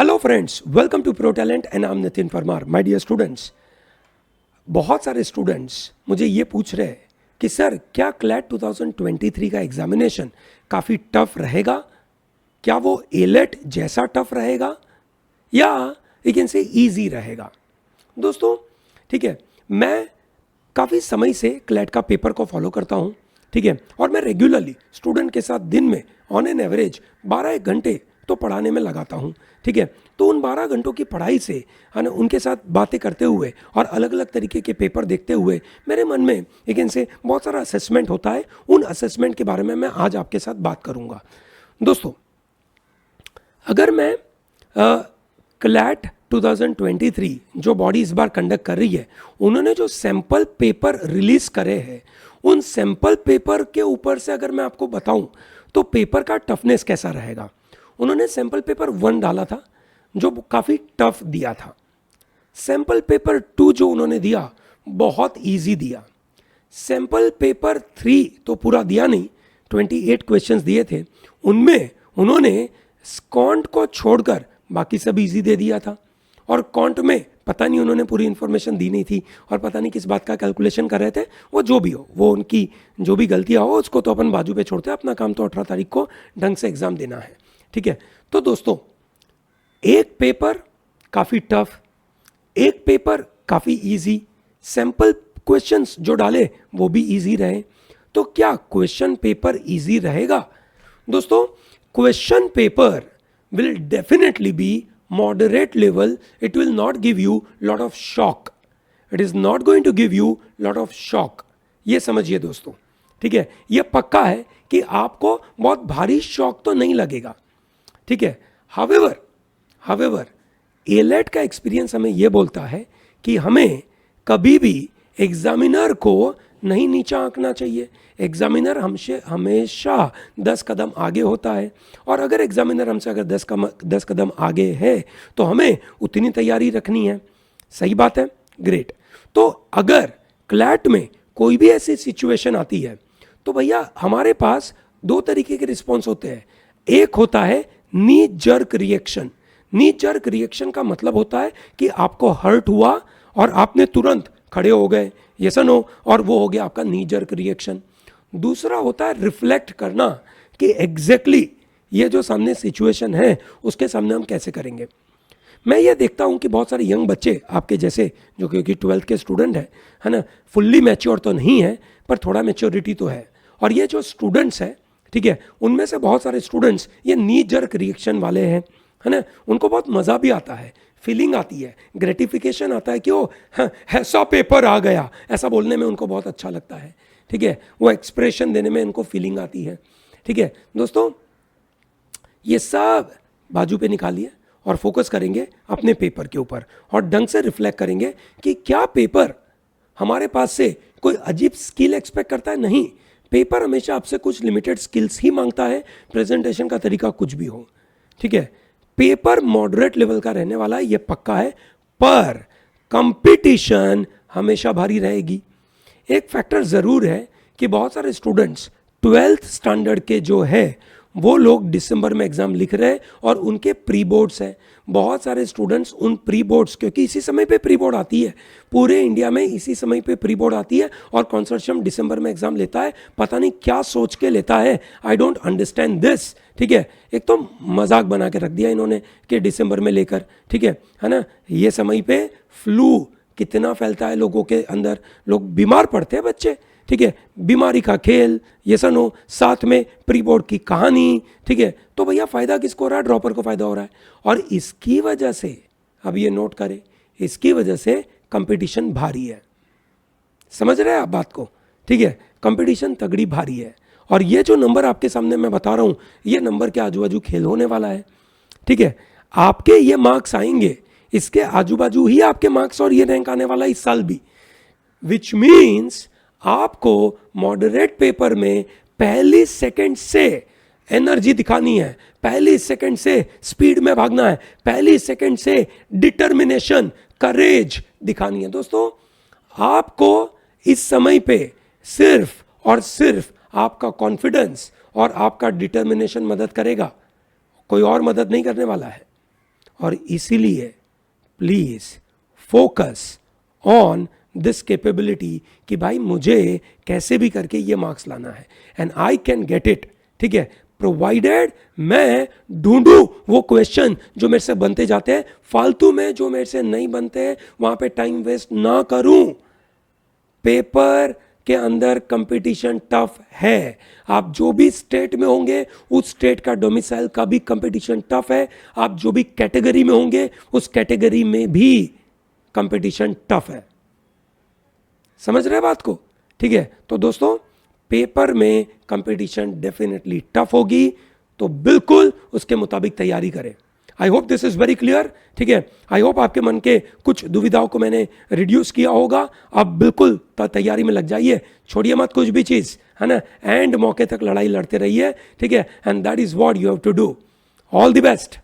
Hello friends, welcome to pro talent and I am Nitin Parmar. My dear students, बहुत सारे students मुझे ये पूछ रहे हैं कि सर क्या क्लैट 2023 का एग्जामिनेशन काफ़ी टफ रहेगा? क्या वो एलेट जैसा टफ रहेगा या यू कैन से ईजी रहेगा? दोस्तों ठीक है, मैं काफ़ी समय से क्लैट का पेपर को फॉलो करता हूँ, ठीक है, और मैं रेगुलरली स्टूडेंट के साथ दिन में ऑन एन एवरेज 12 घंटे तो पढ़ाने में लगाता हूँ, ठीक है। तो उन 12 घंटों की पढ़ाई से है ना, उनके साथ बातें करते हुए और अलग अलग तरीके के पेपर देखते हुए मेरे मन में एक इनसे बहुत सारा असेसमेंट होता है। उन असेसमेंट के बारे में मैं आज आपके साथ बात करूँगा। दोस्तों, अगर मैं क्लैट 2023 जो बॉडी इस बार कंडक्ट कर रही है, उन्होंने जो सैंपल पेपर रिलीज करे हैं, उन सैंपल पेपर के ऊपर से अगर मैं आपको बताऊं तो पेपर का टफनेस कैसा रहेगा। उन्होंने सैंपल पेपर 1 डाला था जो काफ़ी टफ दिया था। सैंपल पेपर 2 जो उन्होंने दिया बहुत इजी दिया। सैंपल पेपर 3 तो पूरा दिया नहीं, 28 क्वेश्चंस दिए थे, उनमें उन्होंने कॉन्ट को छोड़कर बाकी सब इजी दे दिया था। और कॉन्ट में पता नहीं उन्होंने पूरी इन्फॉर्मेशन दी नहीं थी और पता नहीं किस बात का कैलकुलेशन कर रहे थे। वो जो भी हो, वो उनकी जो भी गलतियां हो उसको तो अपन बाजू पे छोड़ते हैं। अपना काम तो 18 तारीख को ढंग से एग्जाम देना है, ठीक है। तो दोस्तों, एक पेपर काफ़ी टफ, एक पेपर काफ़ी इजी, सैंपल क्वेश्चंस जो डाले वो भी इजी रहे। तो क्या क्वेश्चन पेपर इजी रहेगा? दोस्तों, question paper will definitely be moderate level. It will not give you lot of shock. It is not going to give you lot of shock. ये समझिए दोस्तों, ठीक है। ये पक्का है कि आपको बहुत भारी शॉक तो नहीं लगेगा, ठीक है। हावेवर एलेट का एक्सपीरियंस हमें यह बोलता है कि हमें कभी भी एग्जामिनर को नहीं नीचा आंकना चाहिए। एग्जामिनर हमसे हमेशा 10 कदम आगे होता है, और अगर एग्जामिनर हमसे अगर 10 कदम आगे है तो हमें उतनी तैयारी रखनी है। सही बात है, ग्रेट। तो अगर क्लैट में कोई भी ऐसी सिचुएशन आती है तो भैया हमारे पास 2 तरीके के रिस्पॉन्स होते हैं। एक होता है नी जर्क रिएक्शन। नी जर्क रिएक्शन का मतलब होता है कि आपको हर्ट हुआ और आपने तुरंत खड़े हो गए, यस और नो, और वो हो गया आपका नी जर्क रिएक्शन। दूसरा होता है रिफ्लेक्ट करना कि एग्जैक्टली ये जो सामने सिचुएशन है उसके सामने हम कैसे करेंगे। मैं ये देखता हूँ कि बहुत सारे यंग बच्चे आपके जैसे जो कि 12th के स्टूडेंट है ना, फुल्ली मैच्योर तो नहीं है पर थोड़ा मैच्योरिटी तो है। और ये जो स्टूडेंट्स हैं, ठीक है, उनमें से बहुत सारे स्टूडेंट्स ये नी जर्क रिएक्शन वाले हैं, है ना। उनको बहुत मज़ा भी आता है, फीलिंग आती है, ग्रेटिफिकेशन आता है कि वो ऐसा पेपर आ गया, ऐसा बोलने में उनको बहुत अच्छा लगता है, ठीक है। वो एक्सप्रेशन देने में उनको फीलिंग आती है, ठीक है। दोस्तों, ये सब बाजू पे निकालिए और फोकस करेंगे अपने पेपर के ऊपर और ढंग से रिफ्लेक्ट करेंगे कि क्या पेपर हमारे पास से कोई अजीब स्किल एक्सपेक्ट करता है। नहीं, पेपर हमेशा आपसे कुछ लिमिटेड स्किल्स ही मांगता है, प्रेजेंटेशन का तरीका कुछ भी हो, ठीक है। पेपर मॉडरेट लेवल का रहने वाला है, ये पक्का है, पर कंपटीशन हमेशा भारी रहेगी। एक फैक्टर ज़रूर है कि बहुत सारे स्टूडेंट्स 12th स्टैंडर्ड के जो है वो लोग दिसंबर में एग्ज़ाम लिख रहे हैं और उनके प्री बोर्ड्स हैं। बहुत सारे स्टूडेंट्स उन प्री बोर्ड्स, क्योंकि इसी समय पे प्री बोर्ड आती है, पूरे इंडिया में इसी समय पे प्री बोर्ड आती है और कंसोर्शियम दिसंबर में एग्ज़ाम लेता है। पता नहीं क्या सोच के लेता है, आई डोंट अंडरस्टैंड दिस, ठीक है। एक तो मजाक बना के रख दिया इन्होंने कि दिसंबर में लेकर, ठीक है ना। ये समय पे फ्लू कितना फैलता है लोगों के अंदर, लोग बीमार पड़ते हैं बच्चे, ठीक है। बीमारी का खेल, ये सनो, साथ में प्री बोर्ड की कहानी, ठीक है। तो भैया फायदा किसको हो रहा है? ड्रॉपर को फायदा हो रहा है। और इसकी वजह से, अब ये नोट करें, इसकी वजह से कंपटीशन भारी है। समझ रहे हैं आप बात को, ठीक है। कंपटीशन तगड़ी भारी है और ये जो नंबर आपके सामने मैं बता रहा हूं, ये नंबर के आजू बाजू खेल होने वाला है, ठीक है। आपके ये मार्क्स आएंगे, इसके आजू बाजू ही आपके मार्क्स और ये रैंक आने वाला है इस साल भी, विच मीन्स आपको मॉडरेट पेपर में पहली सेकंड से एनर्जी दिखानी है, पहली सेकंड से स्पीड में भागना है, पहली सेकंड से डिटर्मिनेशन, करेज दिखानी है। दोस्तों, आपको इस समय पे सिर्फ और सिर्फ आपका कॉन्फिडेंस और आपका डिटर्मिनेशन मदद करेगा, कोई और मदद नहीं करने वाला है। और इसीलिए please focus on this capability कि भाई मुझे कैसे भी करके ये मार्क्स लाना है and I can get it, ठीक है, प्रोवाइडेड मैं ढूंढूं वो क्वेश्चन जो मेरे से बनते जाते हैं, फालतू में जो मेरे से नहीं बनते हैं वहां पे टाइम वेस्ट ना करूं। पेपर के अंदर कंपटीशन टफ है, आप जो भी स्टेट में होंगे उस स्टेट का डोमिसाइल का भी कंपटीशन टफ है, आप जो भी कैटेगरी में होंगे उस कैटेगरी में भी कंपटीशन टफ है। समझ रहे बात को? ठीक है, तो दोस्तों पेपर में कंपटीशन डेफिनेटली टफ होगी, तो बिल्कुल उसके मुताबिक तैयारी करें। I hope this is very clear, ठीक है। आई होप आपके मन के कुछ दुविधाओं को मैंने रिड्यूस किया होगा। आप बिल्कुल तैयारी में लग जाइए, छोड़िए मत कुछ भी चीज़, है ना, एंड मौके तक लड़ाई लड़ते रहिए, ठीक है, and that is what you have to do. All the best.